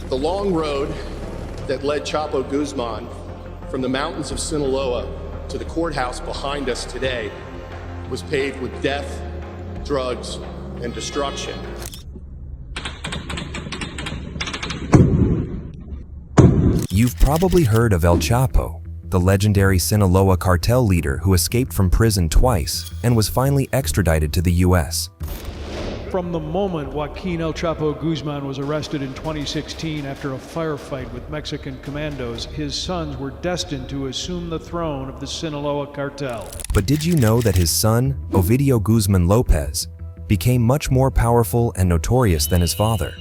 The long road that led Chapo Guzman from the mountains of Sinaloa to the courthouse behind us today was paved with death, drugs, and destruction. You've probably heard of El Chapo, the legendary Sinaloa cartel leader who escaped from prison twice and was finally extradited to the U.S. From the moment Joaquin El Chapo Guzman was arrested in 2016 after a firefight with Mexican Commandos, his sons were destined to assume the throne of the Sinaloa cartel. But did you know that his son, Ovidio Guzman Lopez, became much more powerful and notorious than his father,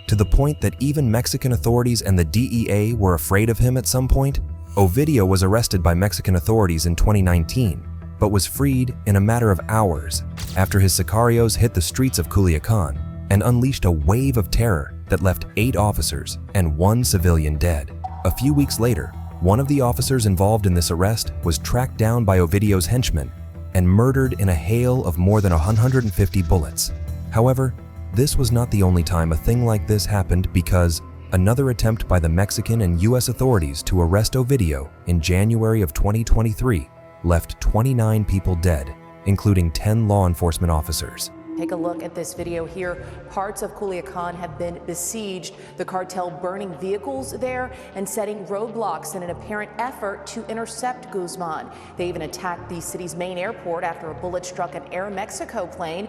to the point that even Mexican authorities and the DEA were afraid of him at some point? Ovidio was arrested by Mexican authorities in 2019, but was freed in a matter of hours after his sicarios hit the streets of Culiacan and unleashed a wave of terror that left 8 officers and 1 civilian dead. A few weeks later, one of the officers involved in this arrest was tracked down by Ovidio's henchmen and murdered in a hail of more than 150 bullets. However, this was not the only time a thing like this happened, because another attempt by the Mexican and U.S. authorities to arrest Ovidio in January of 2023 left 29 people dead, including 10 law enforcement officers. Take a look at this video here. Parts of Culiacan have been besieged, the cartel burning vehicles there and setting roadblocks in an apparent effort to intercept Guzman. They even attacked the city's main airport after a bullet struck an Air Mexico plane.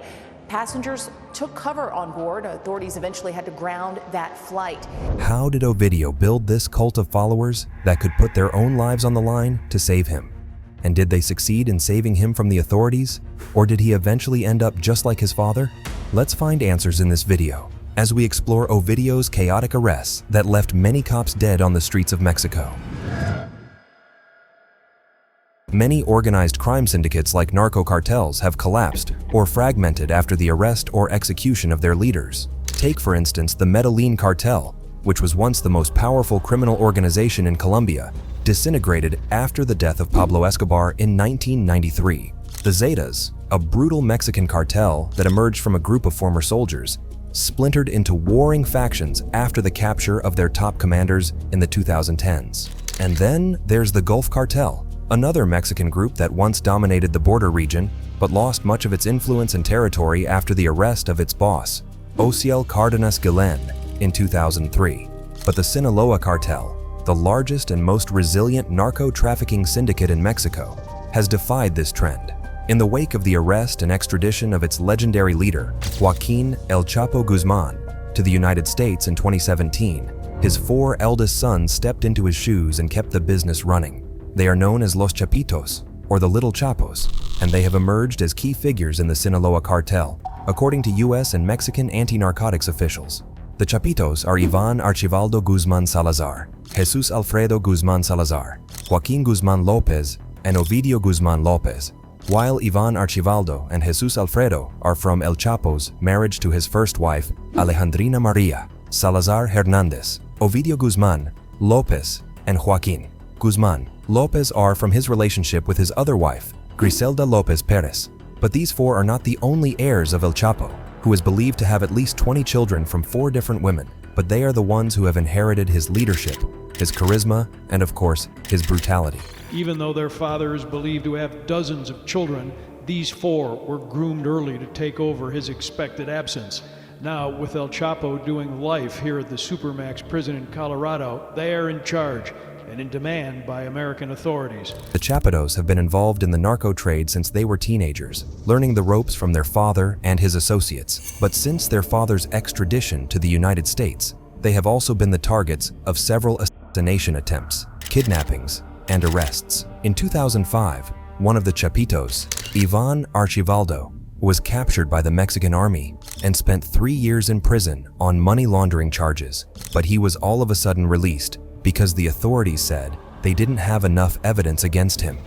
Passengers took cover on board. Authorities eventually had to ground that flight. How did Ovidio build this cult of followers that could put their own lives on the line to save him? And did they succeed in saving him from the authorities? Or did he eventually end up just like his father? Let's find answers in this video as we explore Ovidio's chaotic arrests that left many cops dead on the streets of Mexico. Many organized crime syndicates like narco cartels have collapsed or fragmented after the arrest or execution of their leaders. Take, for instance, the Medellin cartel, which was once the most powerful criminal organization in Colombia, disintegrated after the death of Pablo Escobar in 1993. The Zetas, a brutal Mexican cartel that emerged from a group of former soldiers, splintered into warring factions after the capture of their top commanders in the 2010s. And then there's the Gulf Cartel, another Mexican group that once dominated the border region but lost much of its influence and territory after the arrest of its boss, Ociel Cardenas Guillen, in 2003. But the Sinaloa cartel, the largest and most resilient narco-trafficking syndicate in Mexico, has defied this trend. In the wake of the arrest and extradition of its legendary leader, Joaquin El Chapo Guzman, to the United States in 2017, his 4 eldest sons stepped into his shoes and kept the business running. They are known as Los Chapitos, or the Little Chapos, and they have emerged as key figures in the Sinaloa cartel, according to U.S. and Mexican anti-narcotics officials. The Chapitos are Ivan Archivaldo Guzman Salazar, Jesus Alfredo Guzman Salazar, Joaquin Guzman Lopez, and Ovidio Guzman Lopez. While Ivan Archivaldo and Jesus Alfredo are from El Chapo's marriage to his first wife, Alejandrina Maria Salazar Hernandez, Ovidio Guzman Lopez and Joaquin Guzman Lopez are from his relationship with his other wife, Griselda Lopez Perez. But these 4 are not the only heirs of El Chapo, who is believed to have at least 20 children from 4 different women, but they are the ones who have inherited his leadership, his charisma, and of course, his brutality. Even though their father is believed to have dozens of children, these 4 were groomed early to take over his expected absence. Now, with El Chapo doing life here at the Supermax prison in Colorado, they are in charge and in demand by American authorities. The Chapitos have been involved in the narco trade since they were teenagers, learning the ropes from their father and his associates. But since their father's extradition to the United States, they have also been the targets of several assassination attempts, kidnappings, and arrests. In 2005, one of the Chapitos, Ivan Archivaldo, was captured by the Mexican army and spent 3 years in prison on money laundering charges. But he was all of a sudden released because the authorities said they didn't have enough evidence against him.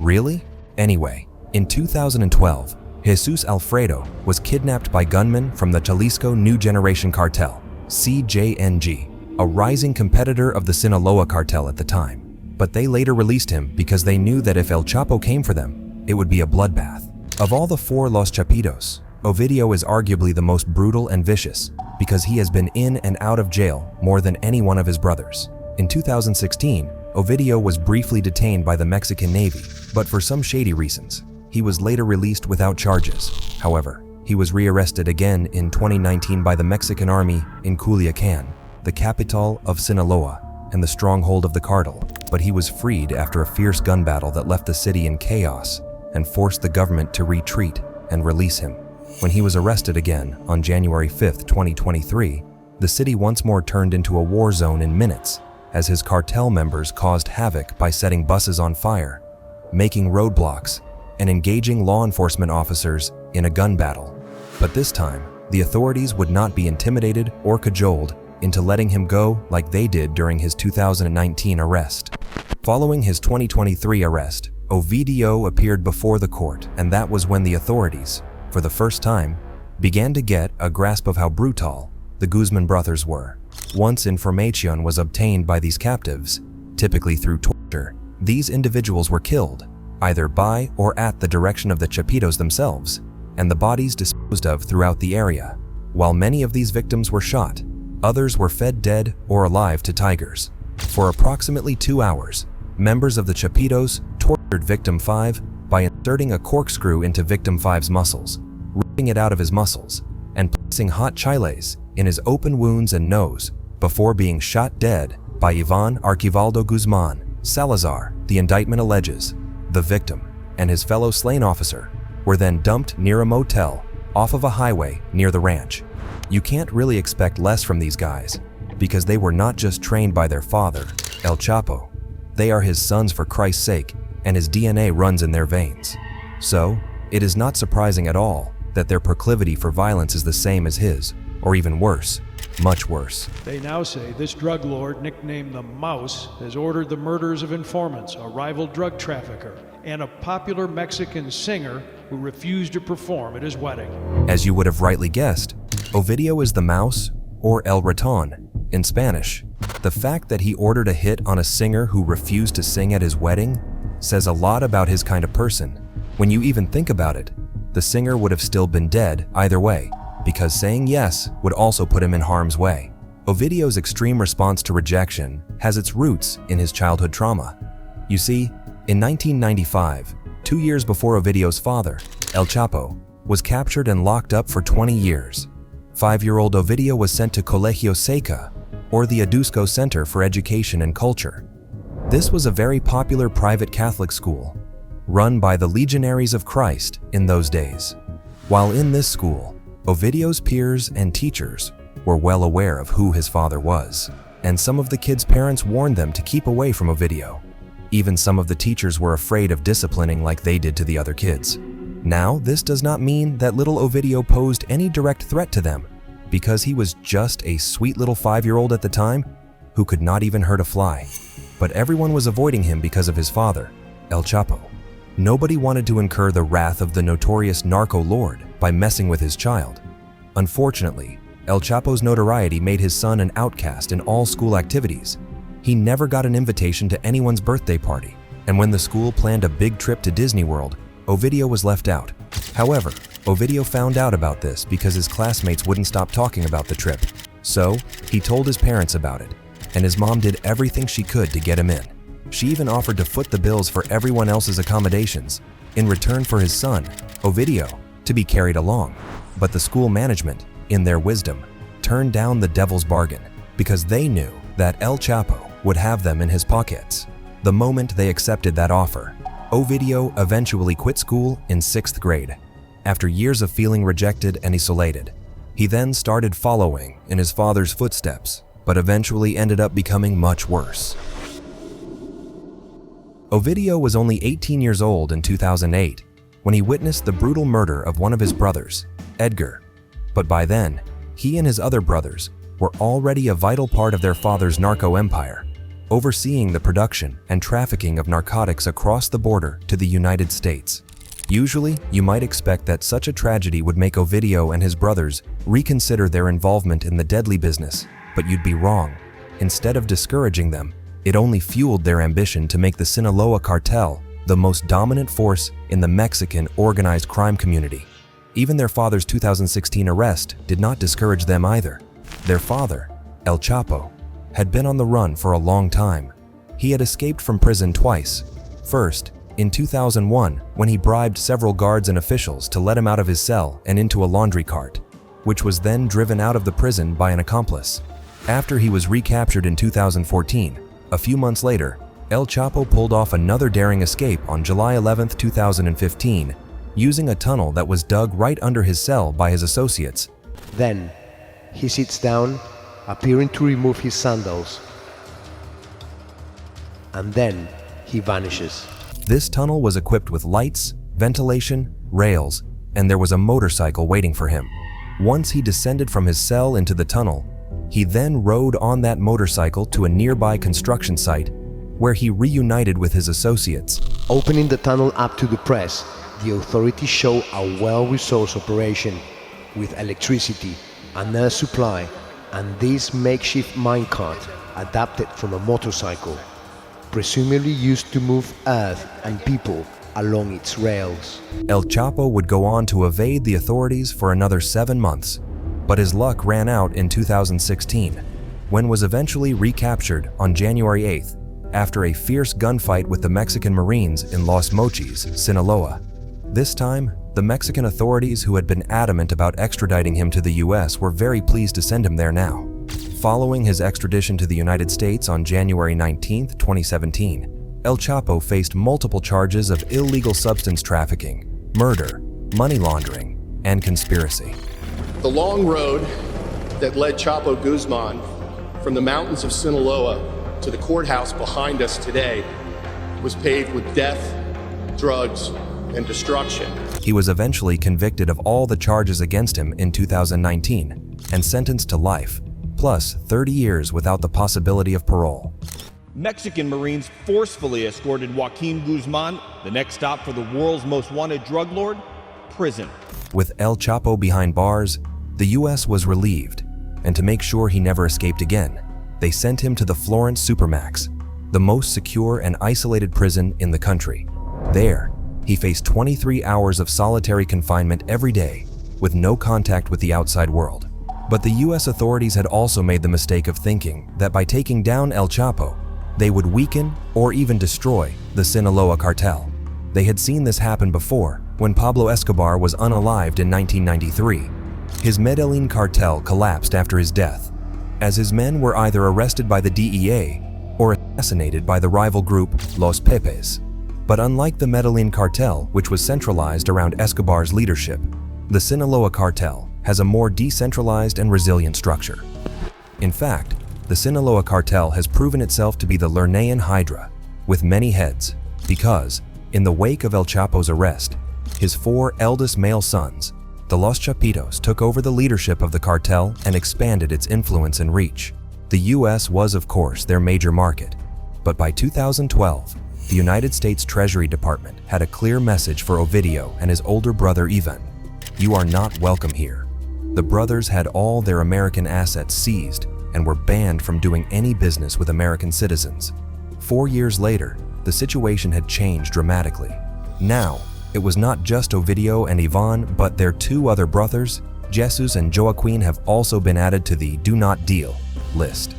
Really? Anyway, in 2012, Jesus Alfredo was kidnapped by gunmen from the Jalisco New Generation Cartel, CJNG, a rising competitor of the Sinaloa cartel at the time. But they later released him because they knew that if El Chapo came for them, it would be a bloodbath. Of all the 4 Los Chapitos, Ovidio is arguably the most brutal and vicious, because he has been in and out of jail more than any one of his brothers. In 2016, Ovidio was briefly detained by the Mexican Navy, but for some shady reasons, he was later released without charges. However, he was rearrested again in 2019 by the Mexican army in Culiacan, the capital of Sinaloa and the stronghold of the cartel, but he was freed after a fierce gun battle that left the city in chaos and forced the government to retreat and release him. When he was arrested again on January 5, 2023, the city once more turned into a war zone in minutes as his cartel members caused havoc by setting buses on fire, making roadblocks, and engaging law enforcement officers in a gun battle. But this time, the authorities would not be intimidated or cajoled into letting him go like they did during his 2019 arrest. Following his 2023 arrest, Ovidio appeared before the court, and that was when the authorities, for the first time, began to get a grasp of how brutal the Guzman brothers were. Once information was obtained by these captives, typically through torture, these individuals were killed, either by or at the direction of the Chapitos themselves, and the bodies disposed of throughout the area. While many of these victims were shot, others were fed dead or alive to tigers. For approximately 2 hours, members of the Chapitos tortured Victim 5 by inserting a corkscrew into Victim 5's muscles, ripping it out of his muscles, and placing hot chiles in his open wounds and nose before being shot dead by Ivan Archivaldo Guzman. Salazar, the indictment alleges, the victim, and his fellow slain officer were then dumped near a motel off of a highway near the ranch. You can't really expect less from these guys, because they were not just trained by their father, El Chapo. They are his sons for Christ's sake, and his DNA runs in their veins. So, it is not surprising at all that their proclivity for violence is the same as his, or even worse, much worse. They now say this drug lord, nicknamed the Mouse, has ordered the murders of informants, a rival drug trafficker, and a popular Mexican singer who refused to perform at his wedding. As you would have rightly guessed, Ovidio is the Mouse, or El Raton, in Spanish. The fact that he ordered a hit on a singer who refused to sing at his wedding says a lot about his kind of person. When you even think about it, the singer would have still been dead either way, because saying yes would also put him in harm's way. Ovidio's extreme response to rejection has its roots in his childhood trauma. You see, in 1995, 2 years before Ovidio's father, El Chapo, was captured and locked up for 20 years. 5-year-old Ovidio was sent to Colegio Seca, or the Adusco Center for Education and Culture. This was a very popular private Catholic school, run by the Legionaries of Christ in those days. While in this school, Ovidio's peers and teachers were well aware of who his father was, and some of the kids' parents warned them to keep away from Ovidio. Even some of the teachers were afraid of disciplining like they did to the other kids. Now, this does not mean that little Ovidio posed any direct threat to them, because he was just a sweet little 5-year-old at the time who could not even hurt a fly. But everyone was avoiding him because of his father, El Chapo. Nobody wanted to incur the wrath of the notorious narco lord by messing with his child. Unfortunately, El Chapo's notoriety made his son an outcast in all school activities. He never got an invitation to anyone's birthday party, and when the school planned a big trip to Disney World, Ovidio was left out. However, Ovidio found out about this because his classmates wouldn't stop talking about the trip. So, he told his parents about it, and his mom did everything she could to get him in. She even offered to foot the bills for everyone else's accommodations, in return for his son, Ovidio, to be carried along. But the school management, in their wisdom, turned down the devil's bargain because they knew that El Chapo would have them in his pockets. The moment they accepted that offer, Ovidio eventually quit school in 6th grade. After years of feeling rejected and isolated, he then started following in his father's footsteps, but eventually ended up becoming much worse. Ovidio was only 18 years old in 2008 when he witnessed the brutal murder of one of his brothers, Edgar. But by then, he and his other brothers were already a vital part of their father's narco empire, overseeing the production and trafficking of narcotics across the border to the United States. Usually, you might expect that such a tragedy would make Ovidio and his brothers reconsider their involvement in the deadly business, but you'd be wrong. Instead of discouraging them, it only fueled their ambition to make the Sinaloa cartel the most dominant force in the Mexican organized crime community. Even their father's 2016 arrest did not discourage them either. Their father, El Chapo, had been on the run for a long time. He had escaped from prison twice. First, in 2001, when he bribed several guards and officials to let him out of his cell and into a laundry cart, which was then driven out of the prison by an accomplice. After he was recaptured in 2014, a few months later, El Chapo pulled off another daring escape on July 11, 2015, using a tunnel that was dug right under his cell by his associates. Then, he sits down, appearing to remove his sandals. And then, he vanishes. This tunnel was equipped with lights, ventilation, rails, and there was a motorcycle waiting for him. Once he descended from his cell into the tunnel, he then rode on that motorcycle to a nearby construction site, where he reunited with his associates. Opening the tunnel up to the press, the authorities show a well-resourced operation with electricity, an air supply, and this makeshift minecart adapted from a motorcycle, presumably used to move earth and people along its rails. El Chapo would go on to evade the authorities for another 7 months, but his luck ran out in 2016, when was eventually recaptured on January 8th after a fierce gunfight with the Mexican Marines in Los Mochis, Sinaloa. This time, the Mexican authorities who had been adamant about extraditing him to the US were very pleased to send him there now. Following his extradition to the United States on January 19, 2017, El Chapo faced multiple charges of illegal substance trafficking, murder, money laundering, and conspiracy. The long road that led Chapo Guzman from the mountains of Sinaloa to the courthouse behind us today was paved with death, drugs, and destruction. He was eventually convicted of all the charges against him in 2019 and sentenced to life, plus 30 years without the possibility of parole. Mexican Marines forcefully escorted Joaquin Guzman, the next stop for the world's most wanted drug lord, prison. With El Chapo behind bars, the US was relieved, and to make sure he never escaped again, they sent him to the Florence Supermax, the most secure and isolated prison in the country. There, he faced 23 hours of solitary confinement every day, with no contact with the outside world. But the US authorities had also made the mistake of thinking that by taking down El Chapo, they would weaken or even destroy the Sinaloa cartel. They had seen this happen before when Pablo Escobar was unalived in 1993. His Medellin cartel collapsed after his death, as his men were either arrested by the DEA or assassinated by the rival group Los Pepes. But unlike the Medellin cartel, which was centralized around Escobar's leadership, the Sinaloa cartel has a more decentralized and resilient structure. In fact, the Sinaloa cartel has proven itself to be the Lernaean Hydra, with many heads, because, in the wake of El Chapo's arrest, his 4 eldest male sons, the Los Chapitos, took over the leadership of the cartel and expanded its influence and reach. The US was, of course, their major market, but by 2012, the United States Treasury Department had a clear message for Ovidio and his older brother Ivan. You are not welcome here. The brothers had all their American assets seized and were banned from doing any business with American citizens. 4 years later, the situation had changed dramatically. Now, it was not just Ovidio and Ivan, but their 2 other brothers, Jesus and Joaquin, have also been added to the Do Not Deal list.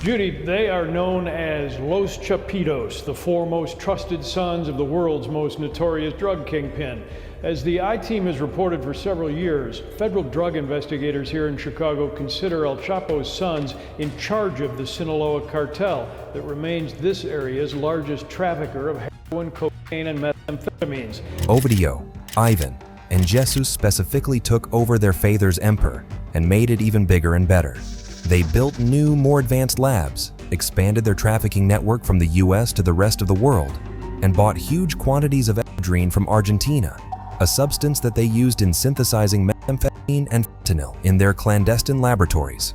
Judy, they are known as Los Chapitos, the 4 most trusted sons of the world's most notorious drug kingpin. As the I-Team has reported for several years, federal drug investigators here in Chicago consider El Chapo's sons in charge of the Sinaloa cartel that remains this area's largest trafficker of heroin, cocaine, and methamphetamines. Ovidio, Ivan, and Jesus specifically took over their father's empire and made it even bigger and better. They built new, more advanced labs, expanded their trafficking network from the US to the rest of the world, and bought huge quantities of ephedrine from Argentina, a substance that they used in synthesizing methamphetamine and fentanyl in their clandestine laboratories.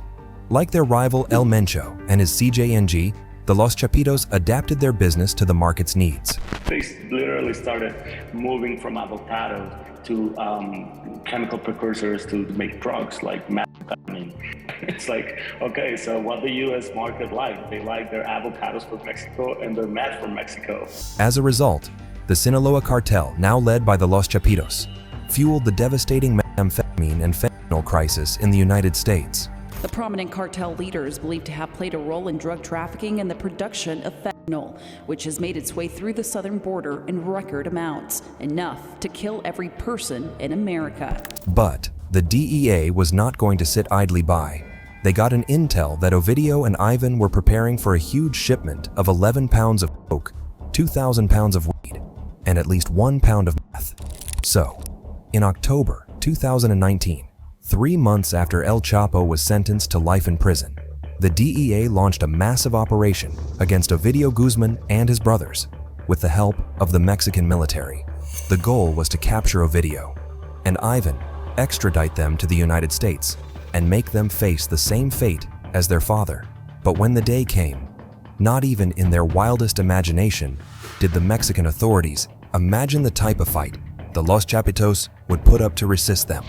Like their rival El Mencho and his CJNG, the Los Chapitos adapted their business to the market's needs. They literally started moving from avocado to chemical precursors to make drugs like methamphetamine. It's like, okay, so what the US market like? They like their avocados from Mexico and their meth from Mexico. As a result, the Sinaloa cartel, now led by the Los Chapitos, fueled the devastating methamphetamine and fentanyl crisis in the United States. The prominent cartel leader is believed to have played a role in drug trafficking and the production of fentanyl, which has made its way through the southern border in record amounts, enough to kill every person in America. But the DEA was not going to sit idly by. They got an intel that Ovidio and Ivan were preparing for a huge shipment of 11 pounds of coke, 2,000 pounds of weed, and at least 1 pound of meth. So, in October 2019, 3 months after El Chapo was sentenced to life in prison, the DEA launched a massive operation against Ovidio Guzman and his brothers with the help of the Mexican military. The goal was to capture Ovidio and Ivan, extradite them to the United States, and make them face the same fate as their father. But when the day came, not even in their wildest imagination did the Mexican authorities imagine the type of fight the Los Chapitos would put up to resist them.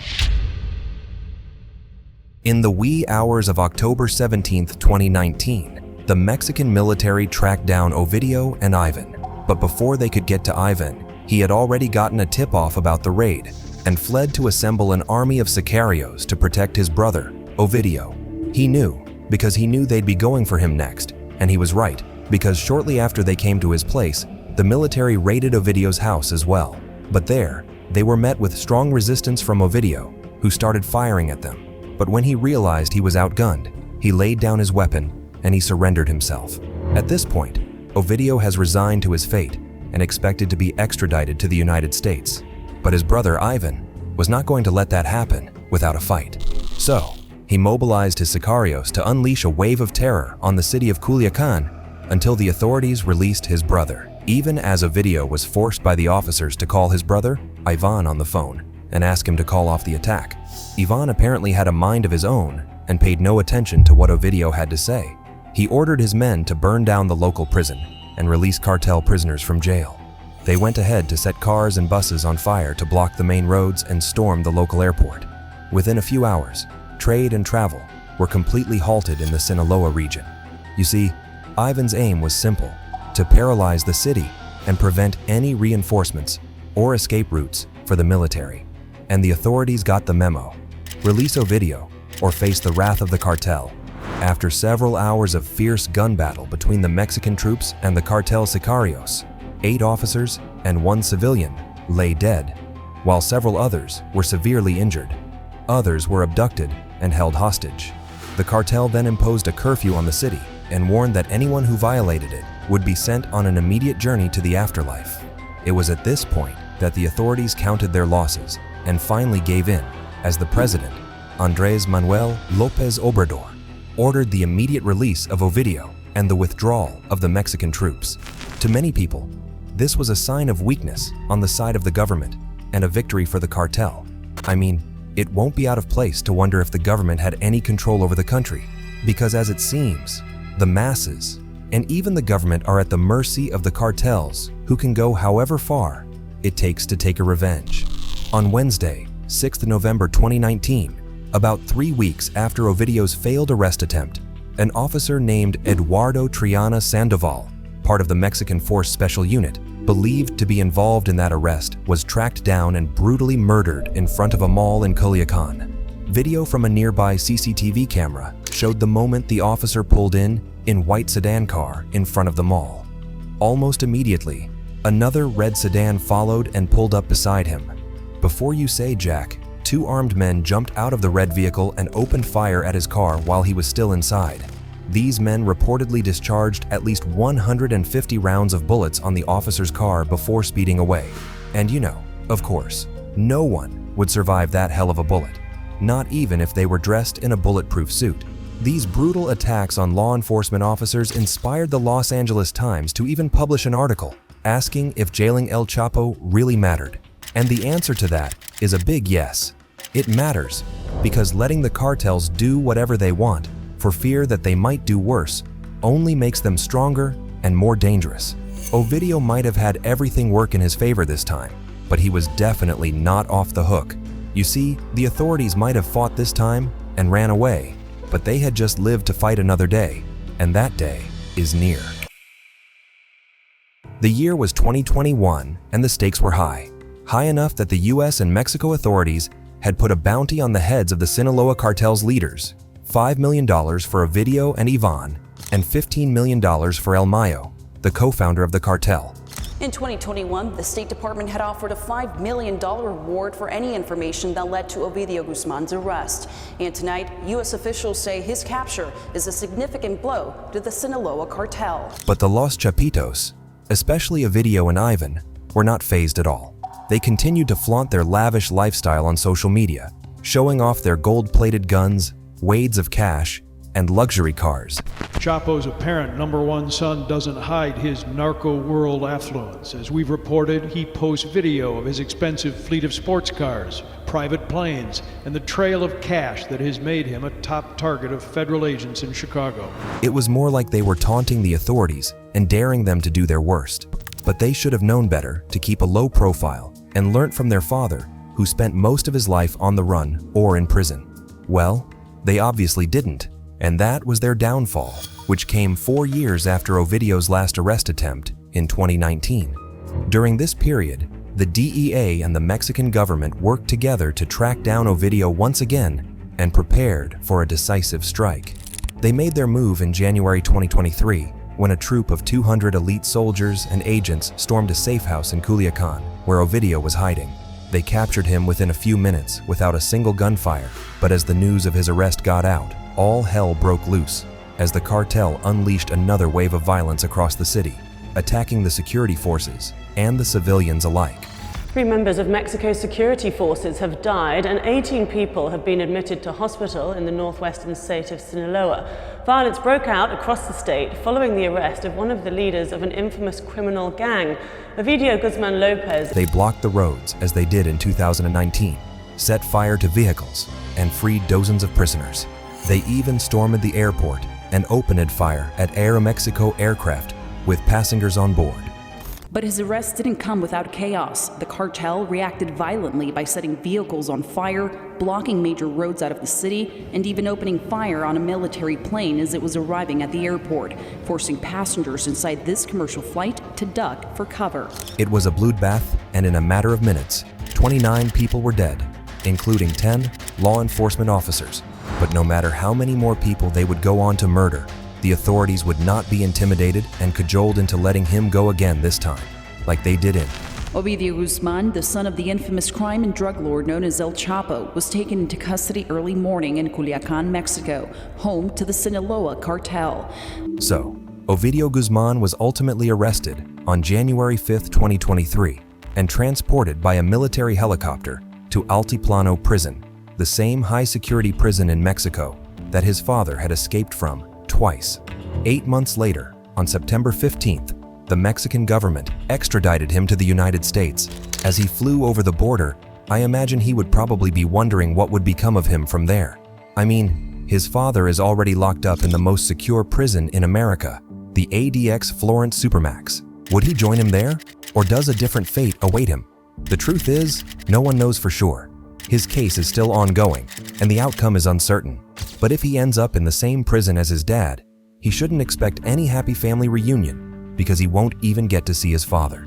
In the wee hours of October 17, 2019, the Mexican military tracked down Ovidio and Ivan. But before they could get to Ivan, he had already gotten a tip-off about the raid and fled to assemble an army of sicarios to protect his brother, Ovidio. He knew, because he knew they'd be going for him next, and he was right, because shortly after they came to his place, the military raided Ovidio's house as well. But there, they were met with strong resistance from Ovidio, who started firing at them. But when he realized he was outgunned, he laid down his weapon and he surrendered himself. At this point, Ovidio has resigned to his fate and expected to be extradited to the United States. But his brother Ivan was not going to let that happen without a fight. So, he mobilized his sicarios to unleash a wave of terror on the city of Culiacan until the authorities released his brother, even as Ovidio was forced by the officers to call his brother, Ivan, on the phone and ask him to call off the attack. Ivan apparently had a mind of his own and paid no attention to what Ovidio had to say. He ordered his men to burn down the local prison and release cartel prisoners from jail. They went ahead to set cars and buses on fire to block the main roads and storm the local airport. Within a few hours, trade and travel were completely halted in the Sinaloa region. You see, Ivan's aim was simple: to paralyze the city and prevent any reinforcements or escape routes for the military. And the authorities got the memo: release Ovidio or face the wrath of the cartel. After several hours of fierce gun battle between the Mexican troops and the cartel sicarios, 8 officers and 1 civilian lay dead, while several others were severely injured. Others were abducted and held hostage. The cartel then imposed a curfew on the city and warned that anyone who violated it would be sent on an immediate journey to the afterlife. It was at this point that the authorities counted their losses and finally gave in, as the president, Andrés Manuel López Obrador, ordered the immediate release of Ovidio and the withdrawal of the Mexican troops. To many people, this was a sign of weakness on the side of the government and a victory for the cartel. I mean, it won't be out of place to wonder if the government had any control over the country, because as it seems, the masses and even the government are at the mercy of the cartels, who can go however far it takes to take a revenge. On Wednesday, 6th November 2019, about 3 weeks after Ovidio's failed arrest attempt, an officer named Eduardo Triana Sandoval, part of the Mexican Force Special Unit, believed to be involved in that arrest, was tracked down and brutally murdered in front of a mall in Culiacan. Video from a nearby CCTV camera showed the moment the officer pulled in white sedan car in front of the mall. Almost immediately, another red sedan followed and pulled up beside him. Before you say Jack, 2 armed men jumped out of the red vehicle and opened fire at his car while he was still inside. These men reportedly discharged at least 150 rounds of bullets on the officer's car before speeding away. And you know, of course, no one would survive that hell of a bullet, not even if they were dressed in a bulletproof suit. These brutal attacks on law enforcement officers inspired the Los Angeles Times to even publish an article asking if jailing El Chapo really mattered. And the answer to that is a big yes. It matters, because letting the cartels do whatever they want for fear that they might do worse only makes them stronger and more dangerous. Ovidio might have had everything work in his favor this time, but he was definitely not off the hook. You see, the authorities might have fought this time and ran away, but they had just lived to fight another day, and that day is near. The year was 2021, and the stakes were high. high enough that the US and Mexico authorities had put a bounty on the heads of the Sinaloa cartel's leaders, $5 million for Ovidio and Ivan, and $15 million for El Mayo, the co-founder of the cartel. In 2021, the State Department had offered a $5 million reward for any information that led to Ovidio Guzman's arrest. And tonight, U.S. officials say his capture is a significant blow to the Sinaloa cartel. But the Los Chapitos, especially Ovidio and Ivan, were not fazed at all. They continued to flaunt their lavish lifestyle on social media, showing off their gold-plated guns, wades of cash, and luxury cars. Chapo's apparent #1 son doesn't hide his narco world affluence. As we've reported, he posts video of his expensive fleet of sports cars, private planes, and the trail of cash that has made him a top target of federal agents in Chicago. It was more like they were taunting the authorities and daring them to do their worst. But they should have known better to keep a low profile and learnt from their father, who spent most of his life on the run or in prison. Well, they obviously didn't. And that was their downfall, which came 4 years after Ovidio's last arrest attempt in 2019. During this period, the DEA and the Mexican government worked together to track down Ovidio once again and prepared for a decisive strike. They made their move in January 2023 when a troop of 200 elite soldiers and agents stormed a safe house in Culiacan, where Ovidio was hiding. They captured him within a few minutes without a single gunfire, but as the news of his arrest got out, all hell broke loose as the cartel unleashed another wave of violence across the city, attacking the security forces and the civilians alike. 3 members of Mexico's security forces have died and 18 people have been admitted to hospital in the northwestern state of Sinaloa. Violence broke out across the state following the arrest of one of the leaders of an infamous criminal gang, Ovidio Guzman Lopez. They blocked the roads as they did in 2019, set fire to vehicles, and freed dozens of prisoners. They even stormed the airport and opened fire at Aeromexico aircraft with passengers on board. But his arrest didn't come without chaos. The cartel reacted violently by setting vehicles on fire, blocking major roads out of the city, and even opening fire on a military plane as it was arriving at the airport, forcing passengers inside this commercial flight to duck for cover. It was a bloodbath, and in a matter of minutes, 29 people were dead, including 10 law enforcement officers. But no matter how many more people they would go on to murder, the authorities would not be intimidated and cajoled into letting him go again this time, like they did in. Ovidio Guzman, the son of the infamous crime and drug lord known as El Chapo, was taken into custody early morning in Culiacan, Mexico, home to the Sinaloa cartel. So, Ovidio Guzman was ultimately arrested on January 5, 2023, and transported by a military helicopter to Altiplano Prison, the same high-security prison in Mexico that his father had escaped from twice. 8 months later, on September 15th, the Mexican government extradited him to the United States. As he flew over the border, I imagine he would probably be wondering what would become of him from there. I mean, his father is already locked up in the most secure prison in America, the ADX Florence Supermax. Would he join him there, or does a different fate await him? The truth is, no one knows for sure. His case is still ongoing, and the outcome is uncertain. But if he ends up in the same prison as his dad, he shouldn't expect any happy family reunion because he won't even get to see his father.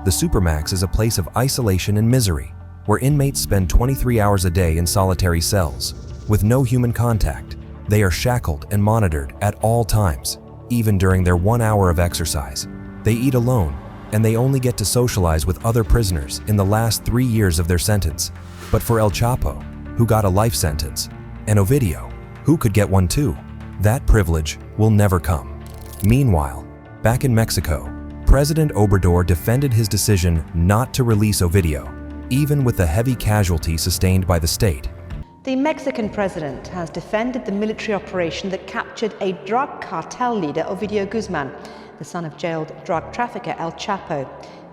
The Supermax is a place of isolation and misery, where inmates spend 23 hours a day in solitary cells, with no human contact. They are shackled and monitored at all times, even during their 1 hour of exercise. They eat alone, and they only get to socialize with other prisoners in the last 3 years of their sentence. But for El Chapo, who got a life sentence, and Ovidio, who could get one too, that privilege will never come. Meanwhile, back in Mexico, President Obrador defended his decision not to release Ovidio, even with the heavy casualty sustained by the state. The Mexican president has defended the military operation that captured a drug cartel leader, Ovidio Guzman, the son of jailed drug trafficker El Chapo.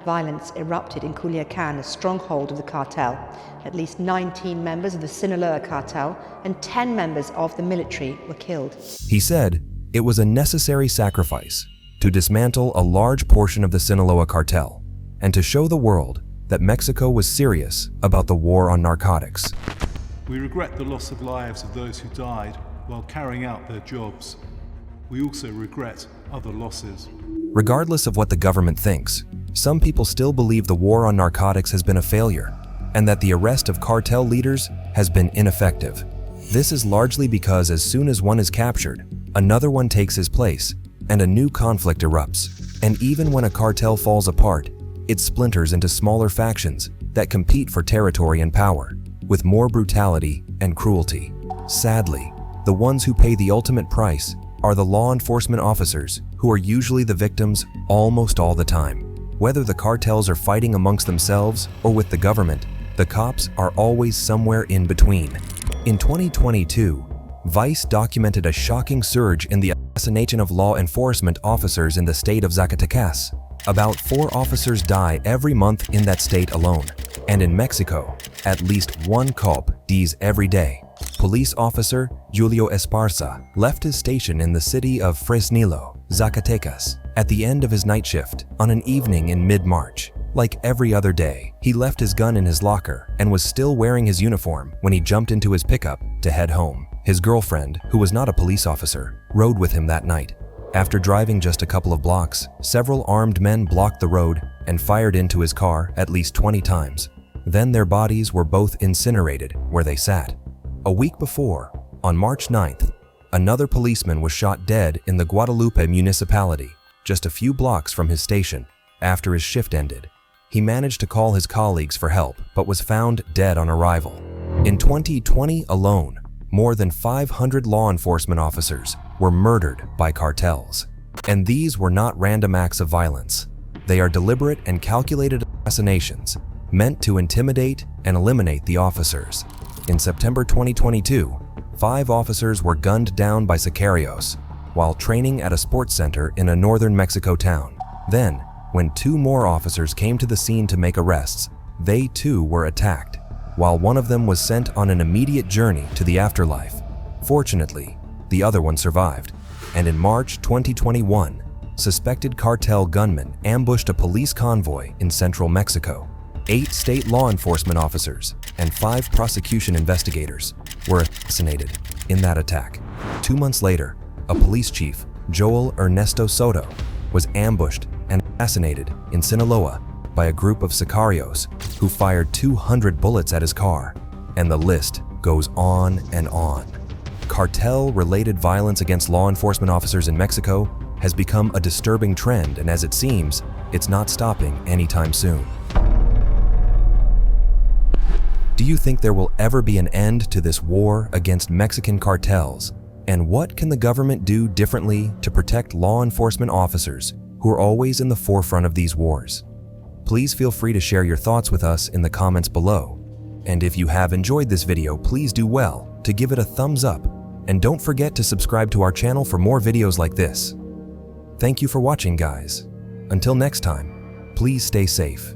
Violence erupted in Culiacan, a stronghold of the cartel. At least 19 members of the Sinaloa cartel and 10 members of the military were killed. He said it was a necessary sacrifice to dismantle a large portion of the Sinaloa cartel and to show the world that Mexico was serious about the war on narcotics. We regret the loss of lives of those who died while carrying out their jobs. We also regret other losses. Regardless of what the government thinks, some people still believe the war on narcotics has been a failure and that the arrest of cartel leaders has been ineffective. This is largely because as soon as one is captured, another one takes his place and a new conflict erupts. And even when a cartel falls apart, it splinters into smaller factions that compete for territory and power, with more brutality and cruelty. Sadly, the ones who pay the ultimate price are the law enforcement officers, who are usually the victims almost all the time. Whether the cartels are fighting amongst themselves or with the government, the cops are always somewhere in between. In 2022, Vice documented a shocking surge in the assassination of law enforcement officers in the state of Zacatecas. About 4 officers die every month in that state alone. And in Mexico, at least 1 cop dies every day. Police officer Julio Esparza left his station in the city of Fresnillo, Zacatecas, at the end of his night shift on an evening in mid-March. Like every other day, he left his gun in his locker and was still wearing his uniform when he jumped into his pickup to head home. His girlfriend, who was not a police officer, rode with him that night. After driving just a couple of blocks, several armed men blocked the road and fired into his car at least 20 times. Then their bodies were both incinerated where they sat. A week before, on March 9th, another policeman was shot dead in the Guadalupe municipality, just a few blocks from his station. After his shift ended, he managed to call his colleagues for help, but was found dead on arrival. In 2020 alone, more than 500 law enforcement officers were murdered by cartels. And these were not random acts of violence. They are deliberate and calculated assassinations meant to intimidate and eliminate the officers. In September 2022, 5 officers were gunned down by sicarios while training at a sports center in a northern Mexico town. Then, when 2 more officers came to the scene to make arrests, they too were attacked, while one of them was sent on an immediate journey to the afterlife. Fortunately, the other one survived, and in March 2021, suspected cartel gunmen ambushed a police convoy in central Mexico. 8 state law enforcement officers and 5 prosecution investigators were assassinated in that attack. 2 months later, a police chief, Joel Ernesto Soto, was ambushed and assassinated in Sinaloa by a group of sicarios who fired 200 bullets at his car, and the list goes on and on. Cartel-related violence against law enforcement officers in Mexico has become a disturbing trend, and as it seems, it's not stopping anytime soon. Do you think there will ever be an end to this war against Mexican cartels? And what can the government do differently to protect law enforcement officers who are always in the forefront of these wars? Please feel free to share your thoughts with us in the comments below. And if you have enjoyed this video, please do well to give it a thumbs up, and don't forget to subscribe to our channel for more videos like this. Thank you for watching, guys. Until next time, please stay safe.